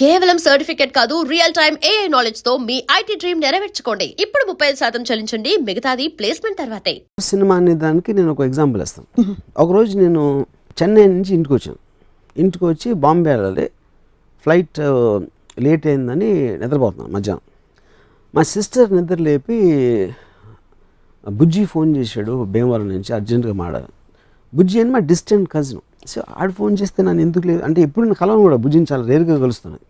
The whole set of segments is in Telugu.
కేవలం సర్టిఫికేట్ కాదు, రియల్ టైం AI నాలెడ్జ్ తో మీ IT డ్రీమ్ నెరవేర్చుకోండి. ఇప్పుడు 35% చెల్లించండి, మిగతాది ప్లేస్మెంట్ తర్వాతే. సినిమా అనే దానికి నేను ఒక ఎగ్జాంపుల్ ఇస్తాను. ఒకరోజు నేను చెన్నై నుంచి ఇంటికి వచ్చాను. ఇంటికి వచ్చి బాంబే వెళ్ళాలి, ఫ్లైట్ లేట్ అయిందని నిద్రపోతున్నాను మధ్యాహ్నం. మా సిస్టర్ నిద్ర లేపి బుజ్జి ఫోన్ చేశాడు భీమవరం నుంచి, అర్జెంటుగా మాడాలి. బుజ్జి అని మా డిస్టెంట్ కజిన్. సో ఆడు ఫోన్ చేస్తే నన్ను ఎందుకు లేదు అంటే ఎప్పుడు నేను కలవను కూడా, బుజ్జిని చాలా రేరుగా కలుస్తున్నాను.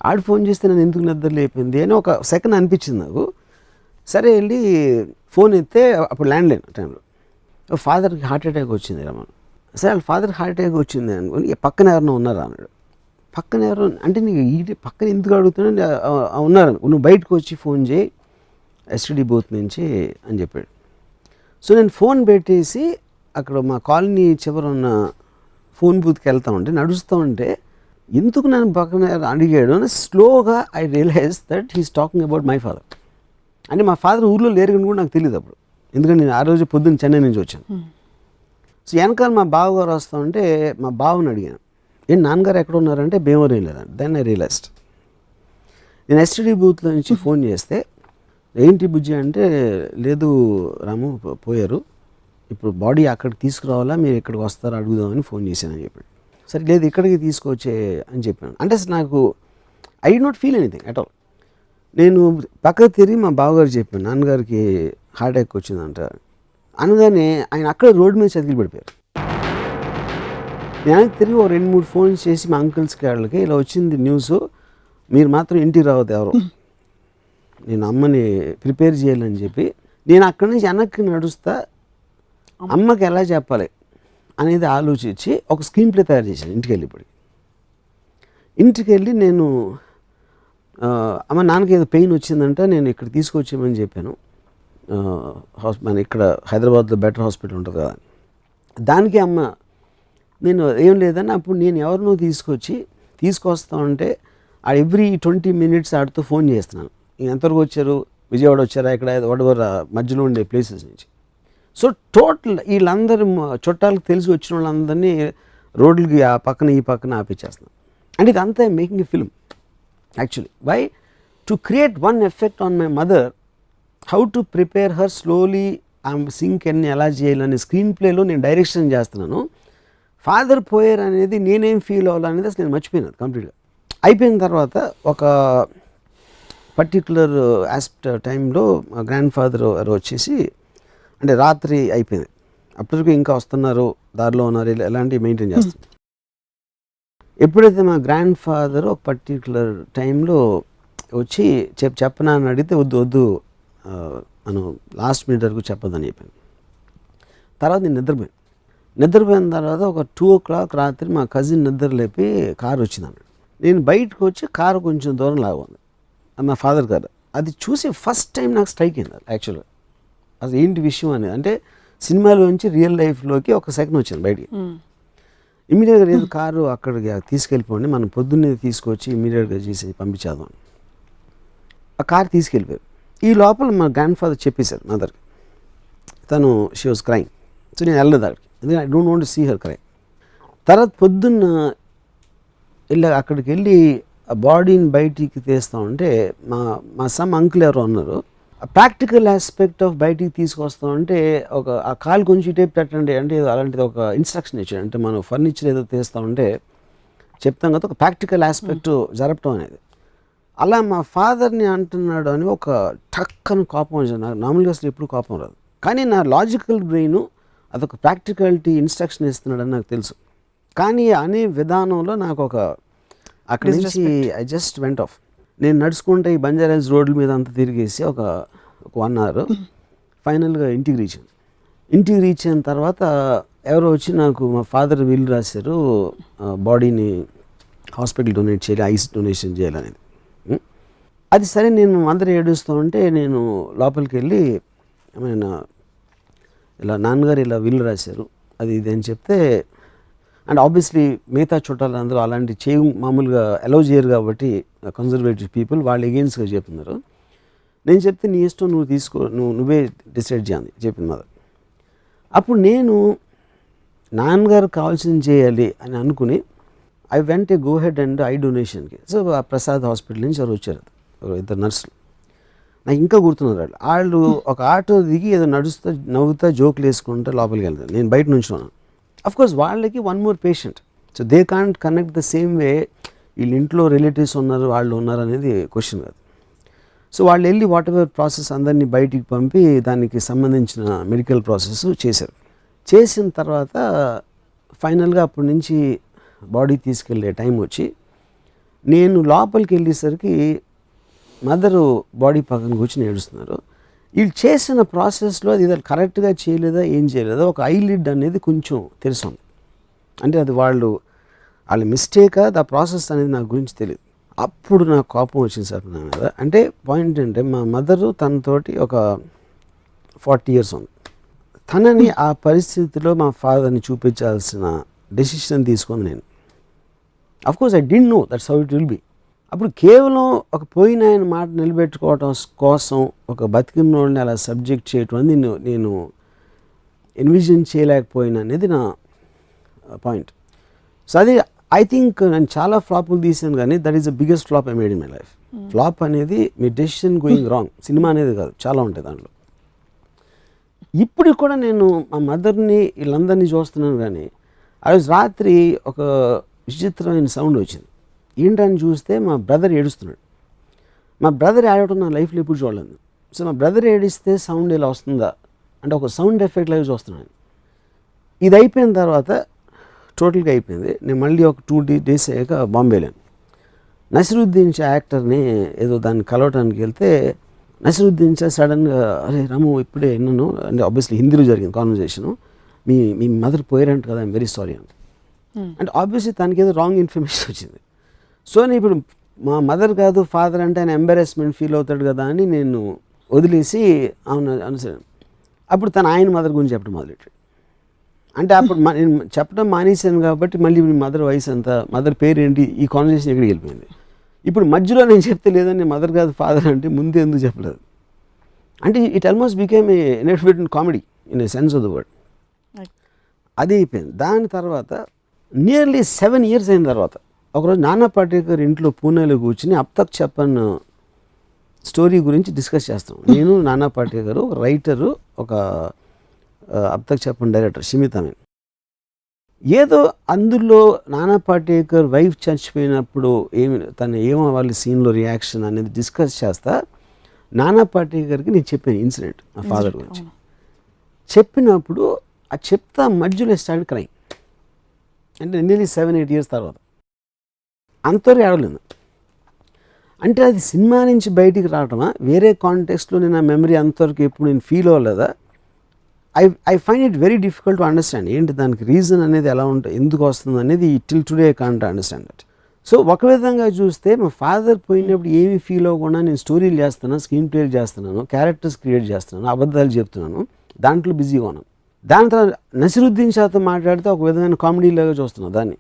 ఆడు ఫోన్ చేస్తే నన్ను ఎందుకు నిద్ర లేపింది అని ఒక సెకండ్ అనిపించింది నాకు. సరే వెళ్ళి ఫోన్ ఎత్తే అప్పుడు ల్యాండ్లైన్ టైంలో ఫాదర్కి హార్ట్ అటాక్ వచ్చింది రమణ. సరే వాళ్ళ ఫాదర్కి హార్ట్ అటాక్ వచ్చింది అనుకుని పక్కన ఎవరైనా ఉన్నారా అన్నాడు. పక్కన ఎవరు అంటే నీకు ఈ పక్కన ఎందుకు అడుగుతున్నా, ఉన్నారు నువ్వు బయటకు వచ్చి ఫోన్ చేయి STD బూత్ నుంచి అని చెప్పాడు. సో నేను ఫోన్ పెట్టేసి అక్కడ మా కాలనీ చివర ఉన్న ఫోన్ బూత్కి వెళ్తా ఉంటే నడుస్తూ ఉంటే ఎందుకు నన్ను పక్కన అడిగాడు అని స్లోగా I realise that he's talking about my father. అంటే మా ఫాదర్ ఊర్లో లేరు కూడా నాకు తెలియదు అప్పుడు, ఎందుకంటే నేను ఆ రోజు పొద్దున్న చెన్నై నుంచి వచ్చాను. సో వెనకాల మా బావగారు వస్తూ ఉంటే మా బావని అడిగాను, ఏంటి నాన్నగారు ఎక్కడ ఉన్నారంటే భీమవరం లేదండి. Then I realised. నేను STD బూత్లో నుంచి ఫోన్ చేస్తే ఏంటి బుజ్జి అంటే, లేదు రాము పోయారు, ఇప్పుడు బాడీ అక్కడికి తీసుకురావాలా, మీరు ఇక్కడికి వస్తారా అడుగుదామని ఫోన్ చేశానని చెప్పాడు. సరే లేదు ఇక్కడికి తీసుకొచ్చే అని చెప్పాను. అంటే నాకు I did not feel anything at all. నేను పక్కకు తిరిగి మా బావగారు చెప్పాను, నాన్నగారికి హార్ట్ అటాక్ వచ్చిందంట అనగానే ఆయన అక్కడ రోడ్డు మీద చతికిలు పడిపోయారు. నేను తిరిగి ఒక 2-3 ఫోన్స్ చేసి మా అంకుల్స్కి వాళ్ళకి ఇలా వచ్చింది న్యూస్, మీరు మాత్రం ఇంటికి రావద్దు ఎవరు, నేను అమ్మని ప్రిపేర్ చేయాలని చెప్పి నేను అక్కడి నుంచి వెనక్కి నడుస్తా అమ్మకి ఎలా చెప్పాలి అనేది ఆలోచించి ఒక స్క్రీన్ ప్లే తయారు చేశాను. ఇంటికి వెళ్ళి నేను అమ్మ నాన్నకి ఏదో పెయిన్ వచ్చిందంట, నేను ఇక్కడ తీసుకొచ్చామని చెప్పాను. మన ఇక్కడ హైదరాబాద్లో బెటర్ హాస్పిటల్ ఉంటుంది కదా, దానికి అమ్మ నేను ఏం లేదని అప్పుడు నేను ఎవరినో తీసుకొస్తా ఉంటే ఆ ఎవ్రీ 20 minutes ఆడితో ఫోన్ చేస్తున్నాను, ఎంతవరకు వచ్చారు, విజయవాడ వచ్చారా, ఇక్కడ వాడెవర్ మధ్యలో ఉండే ప్లేసెస్ నుంచి. సో టోటల్ వీళ్ళందరూ చుట్టాలకు తెలిసి వచ్చిన వాళ్ళందరినీ రోడ్లకి ఆ పక్కన ఈ పక్కన ఆపించేస్తున్నాం. అండ్ ఇదంతా making a film actually. Why to create one effect on my mother, how to prepare her slowly, ఆమె సింక్ అన్ని ఎలా చేయాలని స్క్రీన్ ప్లేలో నేను డైరెక్షన్ చేస్తున్నాను. ఫాదర్ పోయారు అనేది నేనేం ఫీల్ అవ్వాలనేది అసలు నేను మర్చిపోయినాను కంప్లీట్గా. అయిపోయిన తర్వాత ఒక పర్టికులర్ టైంలో మా గ్రాండ్ ఫాదర్ వచ్చేసి, అంటే రాత్రి అయిపోయింది, అప్పటికి ఇంకా వస్తున్నారు, దారిలో ఉన్నారు, ఎలాంటివి మెయింటైన్ చేస్తారు. ఎప్పుడైతే మా గ్రాండ్ ఫాదర్ ఒక పర్టికులర్ టైంలో వచ్చి చెప్పనా అని అడిగితే వద్దు మనం లాస్ట్ మినిట్ వరకు చెప్పదని చెప్పాను. తర్వాత నేను నిద్రపోయిన తర్వాత ఒక 2 o'clock రాత్రి మా కజిన్ నిద్ర లేపి కారు వచ్చిందన్నాడు. నేను బయటకు వచ్చి కారు కొంచెం దూరం లాగుంది, మా ఫాదర్ గారు. అది చూసి ఫస్ట్ టైం నాకు స్ట్రైక్ అయింది యాక్చువల్గా, అసలు ఏంటి విషయం అనేది. అంటే సినిమాలోంచి రియల్ లైఫ్లోకి ఒక సెకండ్ వచ్చింది బయటికి. ఇమీడియట్గా లేదు కారు అక్కడికి తీసుకెళ్ళిపోండి, మనం పొద్దున్నే తీసుకొచ్చి ఇమీడియట్గా చేసి పంపించేద్దాం. ఆ కారు తీసుకెళ్ళిపోయారు. ఈ లోపల మా గ్రాండ్ ఫాదర్ చెప్పేశారు మదర్కి, తను షీ వాజ్ క్రైంగ్. సో నేను వెళ్ళలేదు అక్కడికి, ఎందుకంటే I don't want to see her cry. తర్వాత పొద్దున్న అక్కడికి వెళ్ళి ఆ బాడీని బయటికి తీస్తూ ఉంటే మా సమ్ అంకుల్ ఎవరో అన్నారు, ఆ ప్రాక్టికల్ ఆస్పెక్ట్ ఆఫ్ బయటికి తీసుకొస్తూ ఉంటే ఆ కాలు కొంచెం టైప్ పెట్టండి అంటే అలాంటిది ఒక ఇన్స్ట్రక్షన్ ఇచ్చాడు. అంటే మనం ఫర్నిచర్ ఏదో తీస్తూ ఉంటే చెప్తాం కదా, ఒక ప్రాక్టికల్ ఆస్పెక్ట్ జరపటం అనేది. అలా మా ఫాదర్ని అంటున్నాడు అని ఒక టక్కని కోపం వచ్చింది నాకు. నార్మల్గా అసలు ఎప్పుడు కోపం రాదు, కానీ నా లాజికల్ బ్రెయిన్ అదొక ప్రాక్టికాలిటీ ఇన్స్ట్రక్షన్ ఇస్తున్నాడని నాకు తెలుసు. కానీ అనే విధానంలో నాకు అక్కడి నుంచి ఐ జస్ట్ వెంట్ ఆఫ్. నేను నడుచుకుంటే ఈ బంజారాస్ రోడ్ల మీద అంతా తిరిగేసి ఒక 1 hour ఫైనల్గా ఇంటికి రీచ్ అయిన తర్వాత ఎవరో వచ్చి నాకు మా ఫాదర్ వీల్ రాశారు, బాడీని హాస్పిటల్ డొనేట్ చేయాలి, ఐస్ డొనేషన్ చేయాలనేది. అది సరే నేను అందరూ ఏడుస్తూ ఉంటే నేను లోపలికి వెళ్ళి ఇలా నాన్నగారు ఇలా వీల్ రాశారు అది ఇది అని చెప్తే, అండ్ ఆబ్వియస్లీ మిగతా చుట్టాలందరూ అలాంటి మామూలుగా అలౌ చేయరు కాబట్టి కన్జర్వేటివ్ పీపుల్ వాళ్ళు ఎగెయిన్స్ట్గా చెప్తున్నారు. నేను చెప్తే నీ ఇష్టం, నువ్వు తీసుకో, నువ్వే డిసైడ్ చేయాలి చెప్పిన మదర్. అప్పుడు నేను నాన్నగారు కావాల్సింది చేయాలి అని అనుకుని I went a go head and I డొనేషన్కి. సో ఆ ప్రసాద్ హాస్పిటల్ నుంచి ఎవరు వచ్చారు, ఇద్దరు నర్సులు, నాకు ఇంకా గుర్తున్నారు. వాళ్ళు ఒక ఆటో దిగి ఏదో నడుస్తూ నవ్వుతా జోకులు వేసుకుంటూ లోపలికి వెళ్తారు, నేను బయట నుంచి ఉన్నాను. అఫ్కోర్స్ వాళ్ళకి one more patient, so they can't connect the same way. వీళ్ళ ఇంట్లో రిలేటివ్స్ ఉన్నారు, వాళ్ళు ఉన్నారు అనేది క్వశ్చన్ కాదు. సో వాళ్ళు వెళ్ళి వాట్ ఎవర్ ప్రాసెస్ అందరినీ బయటికి పంపి దానికి సంబంధించిన మెడికల్ ప్రాసెస్ చేశారు. చేసిన తర్వాత ఫైనల్గా అప్పటి నుంచి బాడీ తీసుకెళ్ళే టైం వచ్చి నేను లోపలికి వెళ్ళేసరికి మదరు బాడీ పక్కన కూర్చొని ఏడుస్తున్నారు. వీళ్ళు చేసిన ప్రాసెస్లో అది ఇద్దరు కరెక్ట్గా చేయలేదా ఏం చేయలేదా, ఒక ఐలిడ్ అనేది కొంచెం తెలుస్తుంది. అంటే అది వాళ్ళ మిస్టేకా ఆ ప్రాసెస్ అనేది నాకు గురించి తెలియదు. అప్పుడు నాకు కోపం వచ్చింది సార్ నా మీద. అంటే పాయింట్ అంటే మా మదరు తనతోటి ఒక 40 years ఉంది. తనని ఆ పరిస్థితిలో మా ఫాదర్ని చూపించాల్సిన డెసిషన్ తీసుకుంది నేను. Of course I didn't know that's how it will be. అప్పుడు కేవలం ఒక పోయిన ఆయన మాట నిలబెట్టుకోవటం కోసం ఒక బతికినోడిని అలా సబ్జెక్ట్ చేయటం అనేది నేను ఎన్విజన్ చేయలేకపోయినా అనేది నా పాయింట్. సో అది ఐ థింక్ నేను చాలా ఫ్లాపులు తీసాను, కానీ that is the biggest flop I made in my life. Flop అనేది మీ డెసిషన్ గోయింగ్ రాంగ్, సినిమా అనేది కాదు, చాలా ఉంటాయి దాంట్లో. ఇప్పుడు కూడా నేను మా మదర్ని వీళ్ళందరినీ చూస్తున్నాను, కానీ ఆ రోజు రాత్రి ఒక విచిత్రమైన సౌండ్ వచ్చింది. ఏంటని చూస్తే మా బ్రదర్ ఏడుస్తున్నాడు. మా బ్రదర్ ఏడవడం నా లైఫ్లో ఎప్పుడు చూడలేదు. సో మా బ్రదర్ ఏడిస్తే సౌండ్ ఇలా వస్తుందా అంటే ఒక సౌండ్ ఎఫెక్ట్ లాగా చూస్తున్నాను. ఇది అయిపోయిన తర్వాత టోటల్గా అయిపోయింది. నేను మళ్ళీ ఒక 2 days అయ్యాక బాంబే వెళ్ళాను. నసిరుద్దీన్ షా యాక్టర్ని ఏదో దాన్ని కలవటానికి వెళ్తే నసిరుద్దీన్ షా సడన్గా అరే రాము ఇప్పుడే విన్నాను అంటే ఆబ్వియస్లీ హిందీలో జరిగింది కాన్వర్జేషను, మీ మదర్ పోయారంట కదా, ఐఎమ్ వెరీ సారీ అంటే. అంటే ఆబ్వియస్లీ తనకి ఏదో రాంగ్ ఇన్ఫర్మేషన్ వచ్చింది. సో నేను ఇప్పుడు మా మదర్ కాదు ఫాదర్ అంటే ఆయన ఎంబారెస్మెంట్ ఫీల్ అవుతాడు కదా అని నేను వదిలేసి అవును అనుసరి. అప్పుడు తను ఆయన మదర్ గురించి చెప్పడం మొదలెట్టాడు. అంటే అప్పుడు నేను చెప్పడం మానేశాను కాబట్టి మళ్ళీ మీ మదర్ వయసు ఎంత, మదర్ పేరు ఏంటి, ఈ కాన్వర్సేషన్ ఎక్కడికి వెళ్ళిపోయింది. ఇప్పుడు మధ్యలో నేను చెప్తే లేదని మదర్ కాదు ఫాదర్ అంటే ముందు ఎందుకు చెప్పలేదు అంటే it almost became a inefficient comedy in a sense of the word. అది అయిపోయింది. దాని తర్వాత నియర్లీ 7 years అయిన తర్వాత ఒకరోజు నానా పాటేకర్ ఇంట్లో పూణేలో కూర్చుని అబ్ తక్ చెప్పన్ స్టోరీ గురించి డిస్కస్ చేస్తాం. నేను నానా పాటేకర్, ఒక రైటరు, ఒక అబ్ తక్ చెప్పన్ డైరెక్టర్ షిమిత్ అమీన్. ఏదో అందులో నానా పాటేకర్ వైఫ్ చచ్చిపోయినప్పుడు ఏమవ్వాలి సీన్లో రియాక్షన్ అనేది డిస్కస్ చేస్తా నానా పాటేకర్కి నేను చెప్పాను ఇన్సిడెంట్ మా ఫాదర్ గురించి. చెప్పినప్పుడు ఆ చెప్తా మధ్యలో స్టార్ట్ క్రైమ్. అంటే నియర్లీ 7-8 years తర్వాత అంతవరకు ఏడలేదు. అంటే అది సినిమా నుంచి బయటికి రావటమా, వేరే కాంటెక్స్ట్లో నేను ఆ మెమరీ అంతవరకు ఎప్పుడు నేను ఫీల్ అవ్వలేదా, I find it very difficult to understand. ఏంటి దానికి రీజన్ అనేది ఎలా ఉంటుంది, ఎందుకు వస్తుంది అనేది till today I can't understand that. So ఒక విధంగా చూస్తే మా ఫాదర్ పోయినప్పుడు ఏమీ ఫీల్ అవ్వకుండా నేను స్టోరీలు చేస్తున్నాను, స్క్రీన్ ప్లేలు చేస్తున్నాను, క్యారెక్టర్స్ క్రియేట్ చేస్తున్నాను, అబద్ధాలు చెప్తున్నాను, దాంట్లో బిజీగా ఉన్నాను. దాని తర్వాత నసిరుద్దీన్ షాతో మాట్లాడితే ఒక విధమైన కామెడీలాగా చూస్తున్నాను దాన్ని.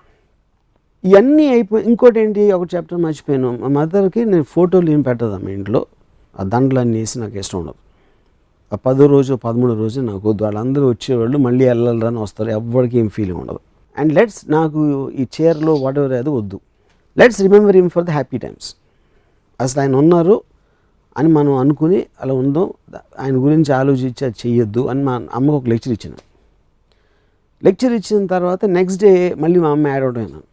ఇవన్నీ అయిపోయి ఇంకోటి ఏంటి ఒకటి చెప్పడం మర్చిపోయాను. మా మదర్కి నేను ఫోటోలు ఏం పెట్టదు మా ఇంట్లో, ఆ దండలు అన్నీ వేసి నాకు ఇష్టం ఉండదు. ఆ 10వ రోజు 13వ రోజు నాకు వద్దు, వాళ్ళందరూ వచ్చేవాళ్ళు మళ్ళీ వెళ్ళాలని వస్తారు, ఎవరికి ఏం ఫీలింగ్ ఉండదు. అండ్ నాకు ఈ చైర్లో వాట్ ఎవర్ అది వద్దు, let's remember him for the happy times. అసలు ఆయన ఉన్నారు అని మనం అనుకుని అలా ఉందో, ఆయన గురించి ఆలోచించి అది చెయ్యొద్దు అని మా అమ్మకు ఒక లెక్చర్ ఇచ్చాను. లెక్చర్ ఇచ్చిన తర్వాత నెక్స్ట్ డే మళ్ళీ మా అమ్మ యాడ్ అవుట్ అయినాను.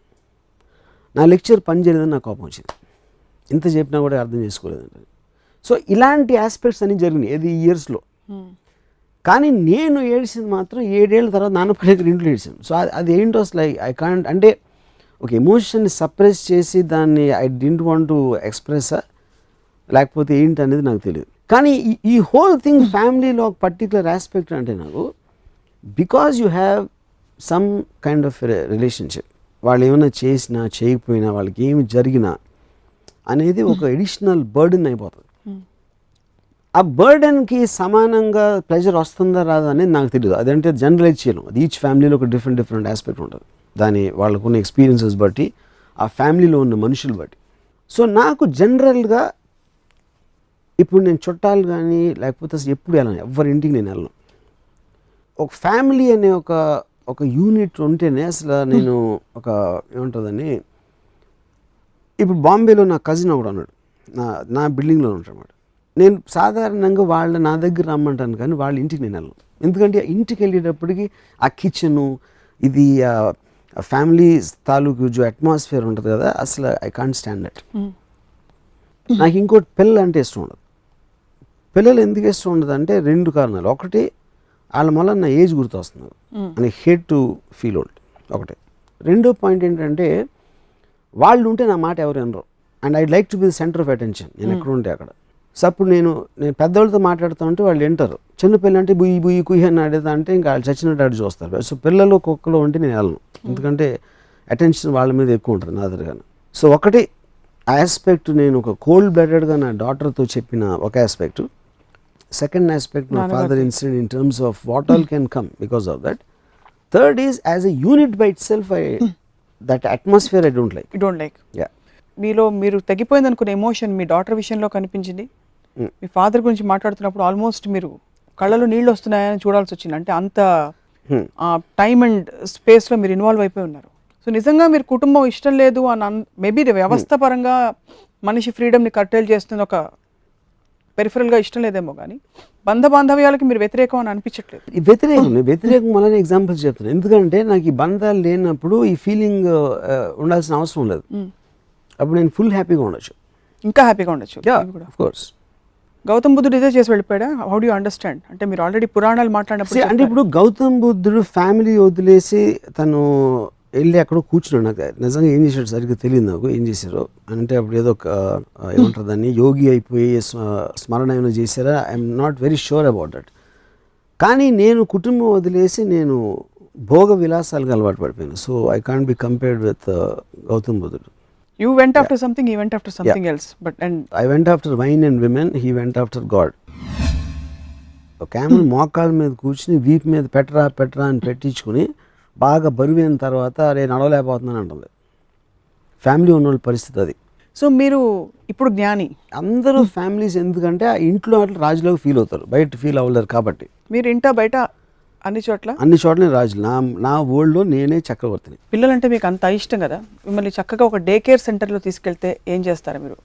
నా లెక్చర్ పని చేయలేదని నాకు కోపం వచ్చింది. ఇంత చెప్పినా కూడా అర్థం చేసుకోలేదంటే. సో ఇలాంటి ఆస్పెక్ట్స్ అన్నీ జరిగినాయి ఏది ఈ ఇయర్స్లో. కానీ నేను ఏడ్చింది మాత్రం 7 ఏళ్ళ తర్వాత నాన్న పాటేకర్ ఇంట్లో ఏడ్చాను. సో అది ఏంటో అసలు ఐ కాంట్, అంటే ఒక ఎమోషన్ని సప్రెస్ చేసి దాన్ని ఐ డింట్ వాంట్ టు ఎక్స్ప్రెస్సా లేకపోతే ఏంటి అనేది నాకు తెలియదు. కానీ ఈ హోల్ థింగ్ ఫ్యామిలీలో ఒక పర్టికులర్ ఆస్పెక్ట్ అంటే నాకు because you have some kind of relationship, వాళ్ళు ఏమైనా చేసినా చేయకపోయినా వాళ్ళకి ఏమి జరిగినా అనేది ఒక ఎడిషనల్ బర్డెన్ అయిపోతుంది. ఆ బర్డెన్కి సమానంగా ప్లెజర్ వస్తుందా రాదా అనేది నాకు తెలియదు. అదంటే జనరలైజ్ చేయలేం, అది ఈచ్ ఫ్యామిలీలో ఒక డిఫరెంట్ ఆస్పెక్ట్ ఉంటుంది, దాని వాళ్ళకున్న ఎక్స్పీరియన్సెస్ బట్టి, ఆ ఫ్యామిలీలో ఉన్న మనుషులు బట్టి. సో నాకు జనరల్గా ఇప్పుడు నేను చుట్టాలు కానీ లేకపోతే అసలు ఎప్పుడు వెళ్ళను, ఎవరి ఇంటికి నేను వెళ్ళను. ఒక ఫ్యామిలీ అనే ఒక ఒక యూనిట్ ఉంటేనే అసలు నేను ఒక ఏముంటుందని, ఇప్పుడు బాంబేలో నా కజిన్ ఒకడు ఉన్నాడు, నా బిల్డింగ్లో ఉంటాడు. నేను సాధారణంగా నా దగ్గర రమ్మంటాను కానీ వాళ్ళ ఇంటికి నేను వెళ్ళను. ఎందుకంటే ఇంటికి వెళ్ళేటప్పటికి ఆ కిచెను ఇది ఫ్యామిలీ తాలూకు అట్మాస్ఫియర్ ఉంటుంది కదా, అసలు ఐ కాంట్ స్టాండ్ దట్. నాకు ఇంకోటి పిల్లలు అంటే ఇష్టం ఉండదు. పిల్లలు ఎందుకు ఇష్టం ఉండదు అంటే 2 కారణాలు. ఒకటి, వాళ్ళ వల్ల నా ఏజ్ గుర్తు వస్తుంది, I hate to feel old ఒకటి. రెండో పాయింట్ ఏంటంటే వాళ్ళు ఉంటే నా మాట ఎవరు వినరు, and I'd like to be the centre of attention. నేను ఎక్కడ ఉంటే అక్కడ. సో అప్పుడు నేను పెద్దవాళ్ళతో మాట్లాడుతూ ఉంటే వాళ్ళు వింటారు. చిన్నపిల్లలు అంటే బుయ్యి బుయ్యి కుయ్యి అని అడిగితే అంటే ఇంకా వాళ్ళు చచ్చినట్టు అడిగి చూస్తారు. సో పిల్లలు కుక్కలు ఉంటే నేను వెళ్ళను, ఎందుకంటే అటెన్షన్ వాళ్ళ మీద ఎక్కువ ఉంటుంది నా దగ్గర. సో ఒకటి ఆస్పెక్ట్, నేను ఒక కోల్డ్ బ్లడెడ్గా నా డాటర్తో చెప్పిన ఒక aspect. Second aspect, my father incident in terms of what all can come because of that. Third is as a unit by itself, that atmosphere I don't like. You don't like. Yeah. మీలో మీరు తగ్గిపోయింది అనుకునే ఎమోషన్ మీ డాటర్ విషయంలో కనిపించింది. మీ ఫాదర్ గురించి మాట్లాడుతున్నప్పుడు ఆల్మోస్ట్ మీరు కళ్ళలో నీళ్ళు వస్తున్నాయని చూడాల్సి వచ్చింది. అంటే అంత టైమ్ అండ్ స్పేస్లో మీరు ఇన్వాల్వ్ అయిపోయి ఉన్నారు. సో నిజంగా మీరు కుటుంబం ఇష్టం లేదు అని మేబీ వ్యవస్థ పరంగా మనిషి ఫ్రీడమ్ని కట్టేలు చేస్తుంది, ఒక పెరిఫరల్గా ఇష్టం లేదేమో, కానీ బాంధవ్యాలకి మీరు వ్యతిరేకం అని అనిపించట్లేదు. ఈ వ్యతిరేకం వల్లనే ఎగ్జాంపుల్స్ చెప్తున్నాను. ఎందుకంటే నాకు ఈ బంధాలు లేనప్పుడు ఈ ఫీలింగ్ ఉండాల్సిన అవసరం లేదు. అప్పుడు నేను ఫుల్ హ్యాపీగా ఉండొచ్చు, ఇంకా హ్యాపీగా ఉండొచ్చు. Of course. గౌతమ్ బుద్ధుడు ఇదే చేసి వెళ్ళిపోయాడా? How do you understand? అంటే మీరు ఆల్రెడీ పురాణాలు మాట్లాడినప్పుడు అంటే ఇప్పుడు గౌతమ్ బుద్ధుడు ఫ్యామిలీ వదిలేసి తను వెళ్ళి అక్కడ కూర్చున్నాడు. నాకు నిజంగా ఏం చేశాడు సరిగ్గా తెలియదు నాకు, ఏం చేశారో. అంటే అప్పుడు ఏదో ఏమంటారు దాన్ని, యోగి అయిపోయి స్మరణ ఏమైనా చేశారా, I'm not very sure about that. కానీ నేను కుటుంబం వదిలేసి నేను భోగ విలాసాలకు అలవాటు పడిపోయాను. So I can't be compared with Gautam బుద్ధుడు. You went after something, he went after something else. But I went after wine and women, he went after God. ఒక ఆమె మోకాళ్ళ మీద కూర్చుని వీపు మీద పెట్టరా అని పెట్టించుకుని బాగా బరువైన తర్వాత నేను నడవలేకపోతున్నాను అంటుంది. ఫ్యామిలీ ఉన్నోళ్ళ పరిస్థితి అది. సో మీరు ఇప్పుడు జ్ఞాని. అందరూ ఫ్యామిలీస్ ఎందుకంటే ఆ ఇంట్లో అట్లా రాజులాగా ఫీల్ అవుతారు, బయట ఫీల్ అవ్వలేరు. కాబట్టి మీరు ఇంట బయట అన్ని చోట్ల రాజులు. నా వరల్డ్లో నేనే చక్రవర్తిని. పిల్లలంటే మీకు అంత ఇష్టం కదా, మిమ్మల్ని చక్కగా ఒక డే కేర్ సెంటర్లో తీసుకెళ్తే ఏం చేస్తారా మీరు?